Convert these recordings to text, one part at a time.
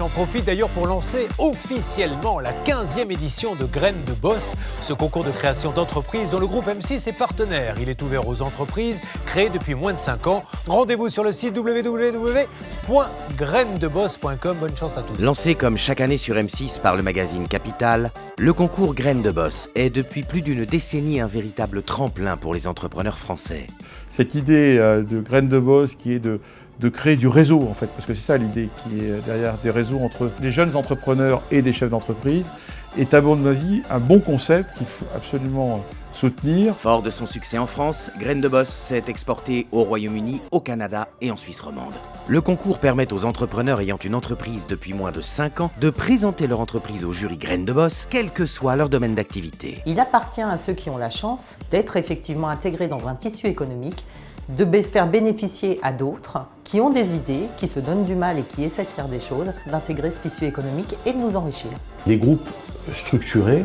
en profite d'ailleurs pour lancer officiellement la 15e édition de Graines de Boss, ce concours de création d'entreprise dont le groupe M6 est partenaire. Il est ouvert aux entreprises créées depuis moins de 5 ans. Rendez-vous sur le site www.grainesdeboss.com. Bonne chance à tous. Lancé comme chaque année sur M6 par le magazine Capital, le concours Graines de Boss est depuis plus d'une décennie un véritable tremplin pour les entrepreneurs français. Cette idée de Graines de Boss qui est de créer du réseau en fait, parce que c'est ça l'idée qui est derrière des réseaux entre les jeunes entrepreneurs et des chefs d'entreprise, est à mon avis un bon concept qu'il faut absolument soutenir. Fort de son succès en France, Graines de Boss s'est exporté au Royaume-Uni, au Canada et en Suisse romande. Le concours permet aux entrepreneurs ayant une entreprise depuis moins de 5 ans de présenter leur entreprise au jury Graines de Boss, quel que soit leur domaine d'activité. Il appartient à ceux qui ont la chance d'être effectivement intégrés dans un tissu économique, de faire bénéficier à d'autres qui ont des idées, qui se donnent du mal et qui essaient de faire des choses, d'intégrer ce tissu économique et de nous enrichir. Les groupes structurés,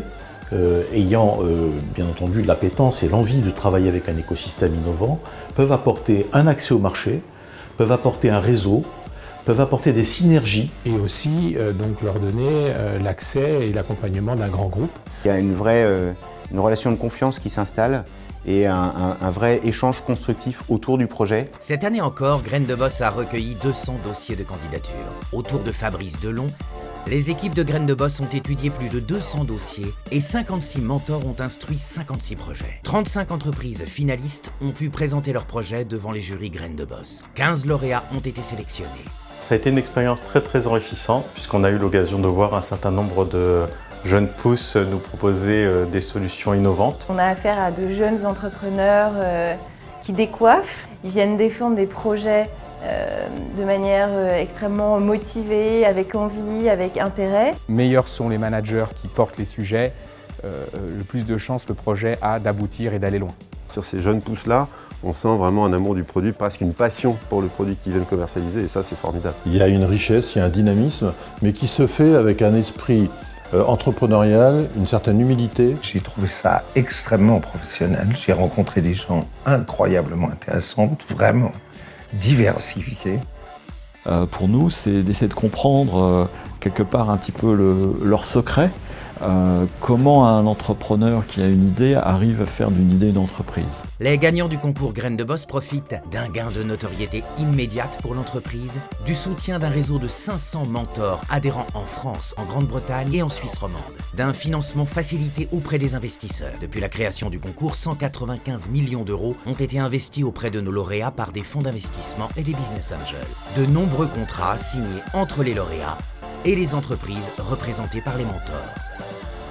ayant bien entendu de l'appétence et l'envie de travailler avec un écosystème innovant, peuvent apporter un accès au marché, peuvent apporter un réseau, peuvent apporter des synergies. Et aussi donc leur donner l'accès et l'accompagnement d'un grand groupe. Il y a une relation de confiance qui s'installe et un vrai échange constructif autour du projet. Cette année encore, Graines de Boss a recueilli 200 dossiers de candidature. Autour de Fabrice Delon, les équipes de Graines de Boss ont étudié plus de 200 dossiers et 56 mentors ont instruit 56 projets. 35 entreprises finalistes ont pu présenter leurs projets devant les jurys Graines de Boss. 15 lauréats ont été sélectionnés. Ça a été une expérience très enrichissante puisqu'on a eu l'occasion de voir un certain nombre de jeunes pousses nous proposer des solutions innovantes. On a affaire à de jeunes entrepreneurs qui décoiffent. Ils viennent défendre des projets de manière extrêmement motivée, avec envie, avec intérêt. Meilleurs sont les managers qui portent les sujets, le plus de chances le projet a d'aboutir et d'aller loin. Sur ces jeunes pousses-là, on sent vraiment un amour du produit, presque une passion pour le produit qu'ils viennent commercialiser, et ça c'est formidable. Il y a une richesse, il y a un dynamisme, mais qui se fait avec un esprit entrepreneurial, une certaine humilité. J'ai trouvé ça extrêmement professionnel. J'ai rencontré des gens incroyablement intéressants, vraiment diversifiés. Pour nous, c'est d'essayer de comprendre quelque part un petit peu leur secret. Comment un entrepreneur qui a une idée arrive à faire d'une idée une entreprise. Les gagnants du concours Graines de Boss profitent d'un gain de notoriété immédiate pour l'entreprise, du soutien d'un réseau de 500 mentors adhérents en France, en Grande-Bretagne et en Suisse romande, d'un financement facilité auprès des investisseurs. Depuis la création du concours, 195 millions d'euros ont été investis auprès de nos lauréats par des fonds d'investissement et des business angels. De nombreux contrats signés entre les lauréats et les entreprises représentées par les mentors.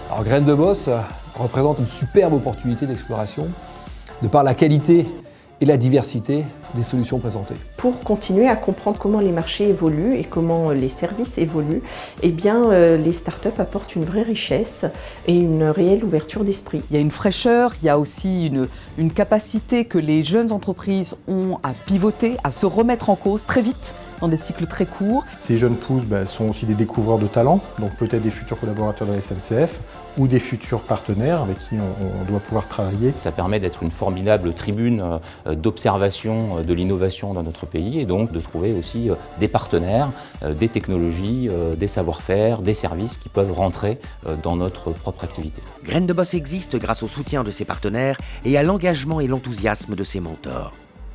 Alors Graines de Boss représente une superbe opportunité d'exploration de par la qualité et la diversité des solutions présentées. Pour continuer à comprendre comment les marchés évoluent et comment les services évoluent, eh bien, les startups apportent une vraie richesse et une réelle ouverture d'esprit. Il y a une fraîcheur, il y a aussi une capacité que les jeunes entreprises ont à pivoter, à se remettre en cause très vite, dans des cycles très courts. Ces jeunes pousses sont aussi des découvreurs de talents, donc peut-être des futurs collaborateurs de la SNCF ou des futurs partenaires avec qui on doit pouvoir travailler. Ça permet d'être une formidable tribune d'observation de l'innovation dans notre pays et donc de trouver aussi des partenaires, des technologies, des savoir-faire, des services qui peuvent rentrer dans notre propre activité. Graines de Boss existe grâce au soutien de ses partenaires et à l'engagement et l'enthousiasme de ses mentors.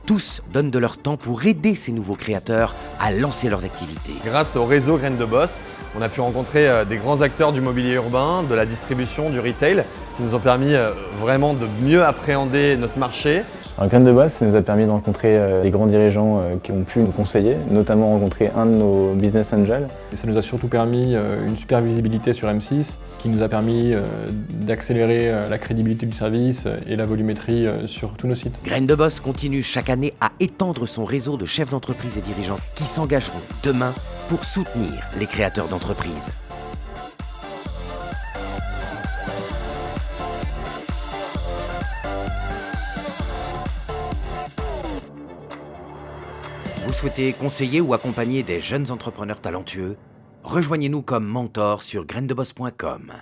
Tous donnent de leur temps pour aider ces nouveaux créateurs à lancer leurs activités. Grâce au réseau Graines de Boss, on a pu rencontrer des grands acteurs du mobilier urbain, de la distribution, du retail, qui nous ont permis vraiment de mieux appréhender notre marché. Alors, Graines de Boss, ça nous a permis de rencontrer des grands dirigeants qui ont pu nous conseiller, notamment rencontrer un de nos business angels. Et ça nous a surtout permis une super visibilité sur M6, qui nous a permis d'accélérer la crédibilité du service et la volumétrie sur tous nos sites. Graines de Boss continue chaque année à étendre son réseau de chefs d'entreprise et dirigeants qui s'engageront demain pour soutenir les créateurs d'entreprises. Vous souhaitez conseiller ou accompagner des jeunes entrepreneurs talentueux? Rejoignez-nous comme mentor sur grainesdeboss.com.